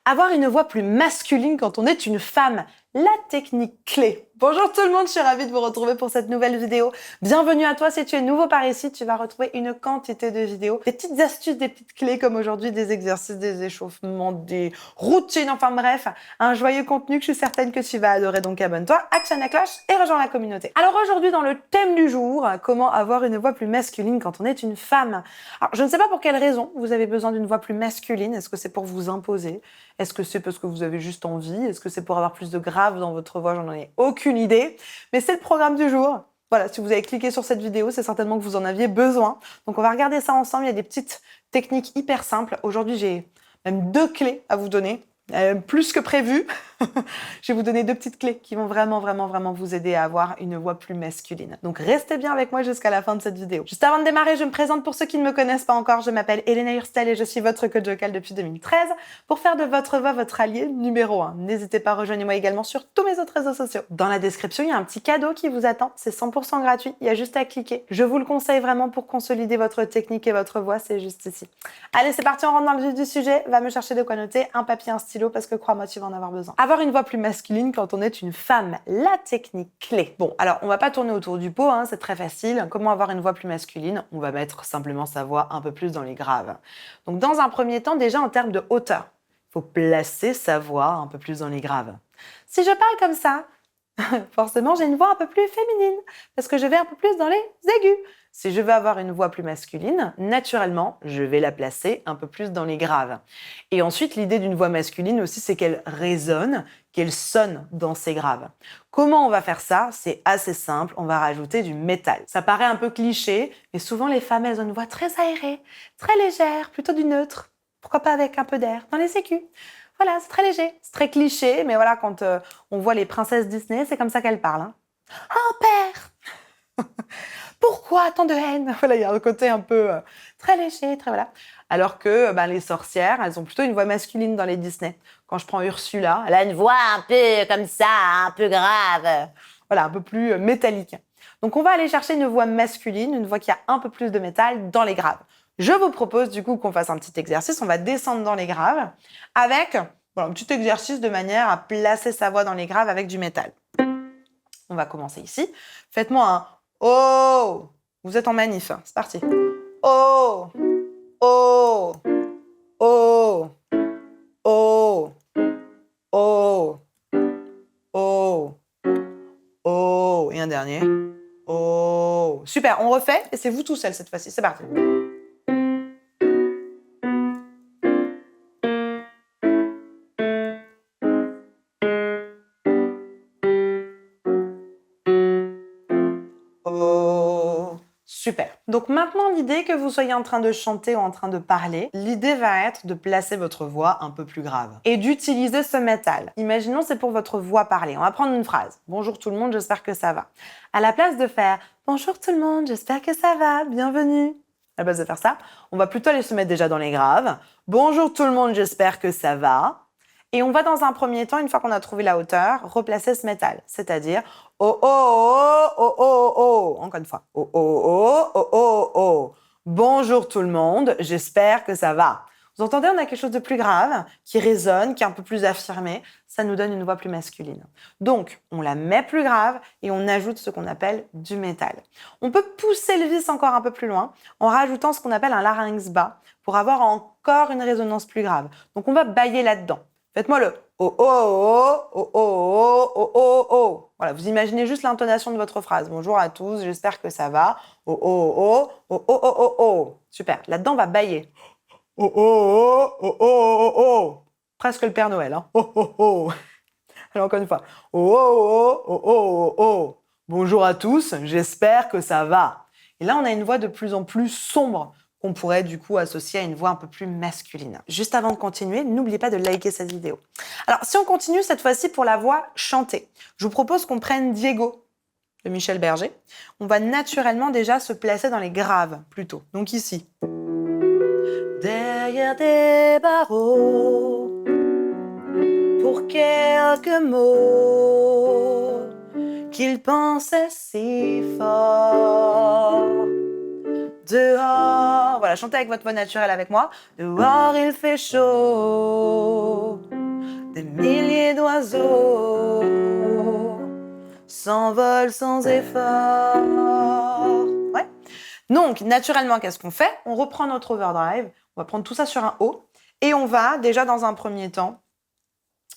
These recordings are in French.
Avoir une voix plus masculine quand on est une femme, la technique clé. Bonjour tout le monde, je suis ravie de vous retrouver pour cette nouvelle vidéo. Bienvenue à toi, si tu es nouveau par ici, tu vas retrouver une quantité de vidéos, des petites astuces, des petites clés comme aujourd'hui, des exercices, des échauffements, des routines, enfin bref, un joyeux contenu que je suis certaine que tu vas adorer, donc abonne-toi, actionne la cloche et rejoins la communauté. Alors aujourd'hui, dans le thème du jour, comment avoir une voix plus masculine quand on est une femme. Alors je ne sais pas pour quelle raison vous avez besoin d'une voix plus masculine, est-ce que c'est pour vous imposer ? Est-ce que c'est parce que vous avez juste envie? Est-ce que c'est pour avoir plus de grave dans votre voix? J'en ai aucune idée. Mais c'est le programme du jour. Voilà, si vous avez cliqué sur cette vidéo, c'est certainement que vous en aviez besoin. Donc on va regarder ça ensemble. Il y a des petites techniques hyper simples. Aujourd'hui, j'ai même 2 clés à vous donner. Plus que prévu. Je vais vous donner 2 petites clés qui vont vraiment vous aider à avoir une voix plus masculine. Donc restez bien avec moi jusqu'à la fin de cette vidéo. Juste avant de démarrer, je me présente pour ceux qui ne me connaissent pas encore. Je m'appelle Elena Hurstel et je suis votre coach vocal depuis 2013 pour faire de votre voix votre allié numéro 1. N'hésitez pas, rejoignez-moi également sur tous mes autres réseaux sociaux. Dans la description, il y a un petit cadeau qui vous attend. C'est 100% gratuit. Il y a juste à cliquer. Je vous le conseille vraiment pour consolider votre technique et votre voix. C'est juste ici. Allez, c'est parti, on rentre dans le vif du sujet. Va me chercher de quoi noter, un papier, un stylo, parce que crois-moi, tu vas en avoir besoin. Avoir une voix plus masculine quand on est une femme, la technique clé. Bon, alors on va pas tourner autour du pot, hein, c'est très facile. Comment avoir une voix plus masculine? On va mettre simplement sa voix un peu plus dans les graves. Donc dans un premier temps, déjà en termes de hauteur, il faut placer sa voix un peu plus dans les graves. Si je parle comme ça, forcément j'ai une voix un peu plus féminine, parce que je vais un peu plus dans les aigus. Si je veux avoir une voix plus masculine, naturellement, je vais la placer un peu plus dans les graves. Et ensuite, l'idée d'une voix masculine aussi, c'est qu'elle résonne, qu'elle sonne dans ses graves. Comment on va faire ça? C'est assez simple, on va rajouter du métal. Ça paraît un peu cliché, mais souvent les femmes, elles ont une voix très aérée, très légère, plutôt du neutre. Pourquoi pas avec un peu d'air dans les aigus? Voilà, c'est très léger, c'est très cliché, mais voilà, quand on voit les princesses Disney, c'est comme ça qu'elles parlent. Hein. Oh, père! Pourquoi tant de haine? Voilà, il y a un côté un peu très léger, très voilà. Alors que les sorcières, elles ont plutôt une voix masculine dans les Disney. Quand je prends Ursula, elle a une voix un peu comme ça, un peu grave. Voilà, un peu plus métallique. Donc on va aller chercher une voix masculine, une voix qui a un peu plus de métal dans les graves. Je vous propose du coup qu'on fasse un petit exercice. On va descendre dans les graves avec un petit exercice de manière à placer sa voix dans les graves avec du métal. On va commencer ici. Faites-moi un oh. Vous êtes en manif, hein. C'est parti. Oh, oh, oh, oh, oh, oh, oh. Et un dernier. Oh. Super, on refait et c'est vous tout seul cette fois-ci. C'est parti. Oh. Super. Donc maintenant, l'idée que vous soyez en train de chanter ou en train de parler, l'idée va être de placer votre voix un peu plus grave et d'utiliser ce métal. Imaginons c'est pour votre voix parlée. On va prendre une phrase. Bonjour tout le monde, j'espère que ça va. À la place de faire bonjour tout le monde, j'espère que ça va, bienvenue. À la place de faire ça, on va plutôt aller se mettre déjà dans les graves. Bonjour tout le monde, j'espère que ça va. Et on va dans un premier temps, une fois qu'on a trouvé la hauteur, replacer ce métal, c'est-à-dire oh oh oh oh oh oh. Encore une fois. Oh oh oh oh oh oh. Bonjour tout le monde, j'espère que ça va. Vous entendez, on a quelque chose de plus grave, qui résonne, qui est un peu plus affirmé. Ça nous donne une voix plus masculine. Donc, on la met plus grave et on ajoute ce qu'on appelle du métal. On peut pousser le vis encore un peu plus loin en rajoutant ce qu'on appelle un larynx bas pour avoir encore une résonance plus grave. Donc, on va bailler là-dedans. Faites-moi le oh oh oh oh oh oh oh oh. Voilà, vous imaginez juste l'intonation de votre phrase. Bonjour à tous, j'espère que ça va. Oh oh oh oh oh oh oh oh. Super. Là-dedans, on va bailler. Oh oh oh oh oh oh oh. Presque le Père Noël, hein. Oh oh oh. Alors encore une fois. Oh oh oh oh oh oh. Bonjour à tous, j'espère que ça va. Et là, on a une voix de plus en plus sombre qu'on pourrait du coup associer à une voix un peu plus masculine. Juste avant de continuer, n'oubliez pas de liker cette vidéo. Alors, si on continue cette fois-ci pour la voix chantée, je vous propose qu'on prenne Diego de Michel Berger. On va naturellement déjà se placer dans les graves plutôt. Donc ici. Derrière des barreaux, pour quelques mots qu'il pensait si fort. Dehors, voilà, chantez avec votre voix naturelle avec moi. Dehors, il fait chaud. des milliers d'oiseaux s'envolent sans effort. Ouais. Donc, naturellement, qu'est-ce qu'on fait? On reprend notre overdrive, on va prendre tout ça sur un O, et on va, déjà dans un premier temps,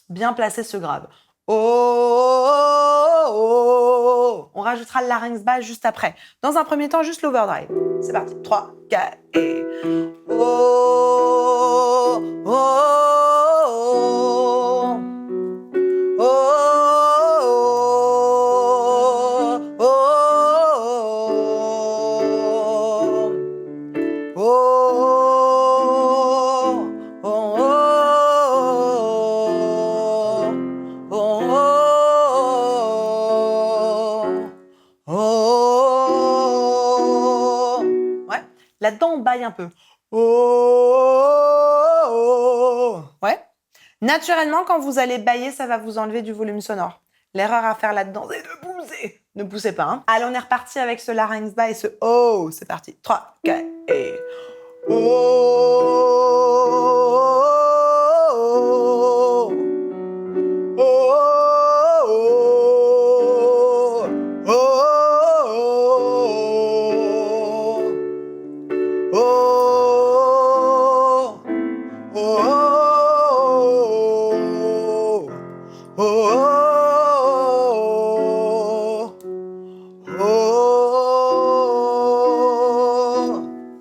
bien placer ce grave. Oh, oh, oh, oh. On rajoutera le larynx bas juste après. Dans un premier temps, juste l'overdrive. C'est parti. 3, 4 et... Oh, oh, oh, oh, oh, oh, oh. Ouais. Là-dedans, on baille un peu. Oh. Ouais. Naturellement, quand vous allez bailler, ça va vous enlever du volume sonore. L'erreur à faire là-dedans, c'est de pousser. Ne poussez pas. Hein. Allez, on est reparti avec ce larynx bas et ce oh. C'est parti. 3, 4 et... Oh.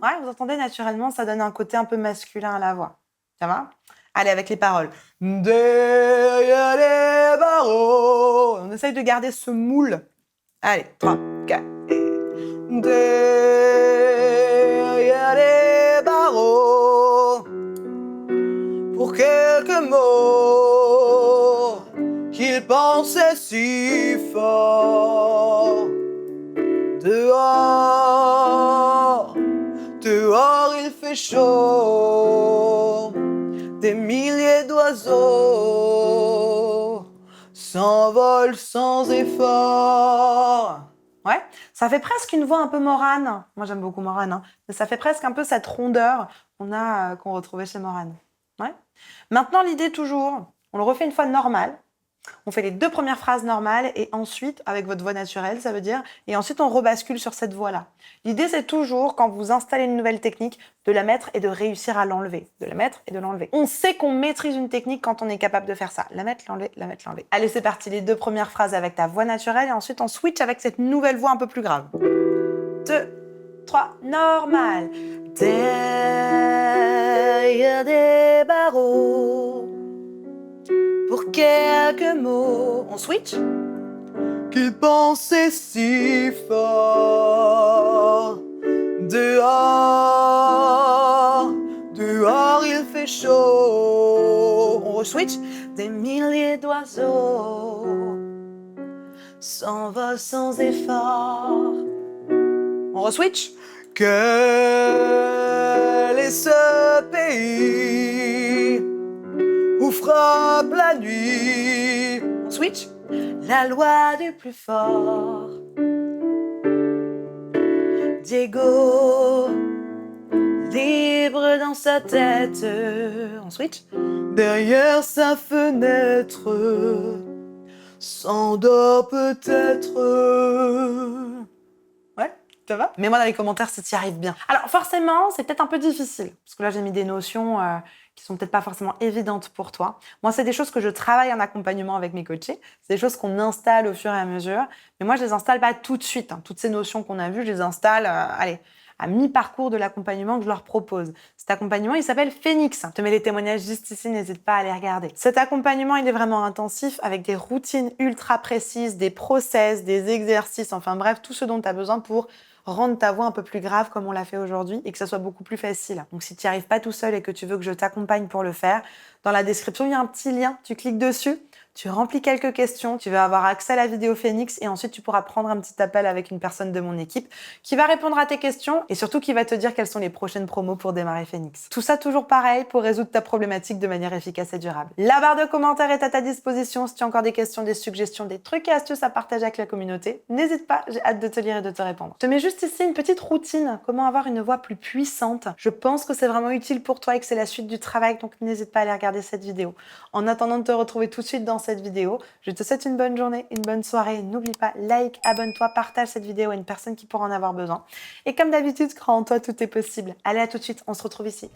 Ouais, vous entendez naturellement, ça donne un côté un peu masculin à la voix. Ça va? Allez, avec les paroles. Derrière les barreaux. On essaye de garder ce moule. Allez, 3, 4 et... Derrière les barreaux. Pour quelques mots qu'il pensait si fort. Dehors, dehors il fait chaud. Des milliers d'oiseaux s'envolent sans effort. Ouais, ça fait presque une voix un peu Morane. Moi, j'aime beaucoup Morane, hein. Mais ça fait presque un peu cette rondeur qu'on retrouvait chez Morane. Ouais. Maintenant, l'idée toujours, on le refait une fois normal. On fait les 2 premières phrases normales et ensuite, avec votre voix naturelle, ça veut dire, et ensuite on rebascule sur cette voix-là. L'idée, c'est toujours, quand vous installez une nouvelle technique, de la mettre et de réussir à l'enlever. De la mettre et de l'enlever. On sait qu'on maîtrise une technique quand on est capable de faire ça. La mettre, l'enlever, la mettre, l'enlever. Allez, c'est parti, les 2 premières phrases avec ta voix naturelle et ensuite on switch avec cette nouvelle voix un peu plus grave. 2, 3, normal. Derrière des barreaux. Pour quelques mots, on switch. Qu'il pensait si fort. Dehors, dehors il fait chaud. On re-switch. Des milliers d'oiseaux s'envolent sans effort. On re-switch. Quel est ce pays où frappe la nuit? On switch. La loi du plus fort. Diego, libre dans sa tête. On switch. Derrière sa fenêtre, s'endort peut-être. Ouais, ça va? Mets-moi dans les commentaires si tu y arrives bien. Alors forcément, c'est peut-être un peu difficile, parce que là j'ai mis des notions qui sont peut-être pas forcément évidentes pour toi. Moi, c'est des choses que je travaille en accompagnement avec mes coachés. C'est des choses qu'on installe au fur et à mesure. Mais moi, je les installe pas tout de suite. Hein. Toutes ces notions qu'on a vues, je les installe, allez, à mi-parcours de l'accompagnement que je leur propose. Cet accompagnement, il s'appelle Phoenix. Je te mets les témoignages juste ici, n'hésite pas à les regarder. Cet accompagnement, il est vraiment intensif avec des routines ultra précises, des process, des exercices, enfin bref, tout ce dont tu as besoin pour rendre ta voix un peu plus grave comme on l'a fait aujourd'hui et que ça soit beaucoup plus facile. Donc si tu n'y arrives pas tout seul et que tu veux que je t'accompagne pour le faire, dans la description, il y a un petit lien, tu cliques dessus, tu remplis quelques questions, tu vas avoir accès à la vidéo Phoenix et ensuite tu pourras prendre un petit appel avec une personne de mon équipe qui va répondre à tes questions et surtout qui va te dire quelles sont les prochaines promos pour démarrer Phoenix. Tout ça toujours pareil pour résoudre ta problématique de manière efficace et durable. La barre de commentaires est à ta disposition si tu as encore des questions, des suggestions, des trucs et astuces à partager avec la communauté. N'hésite pas, j'ai hâte de te lire et de te répondre. Je te mets juste ici une petite routine, comment avoir une voix plus puissante. Je pense que c'est vraiment utile pour toi et que c'est la suite du travail, donc n'hésite pas à aller regarder cette vidéo. En attendant de te retrouver tout de suite dans cette vidéo, je te souhaite une bonne journée, une bonne soirée. N'oublie pas, like, abonne-toi, partage cette vidéo à une personne qui pourra en avoir besoin. Et comme d'habitude, crois en toi, tout est possible. Allez, à tout de suite, on se retrouve ici.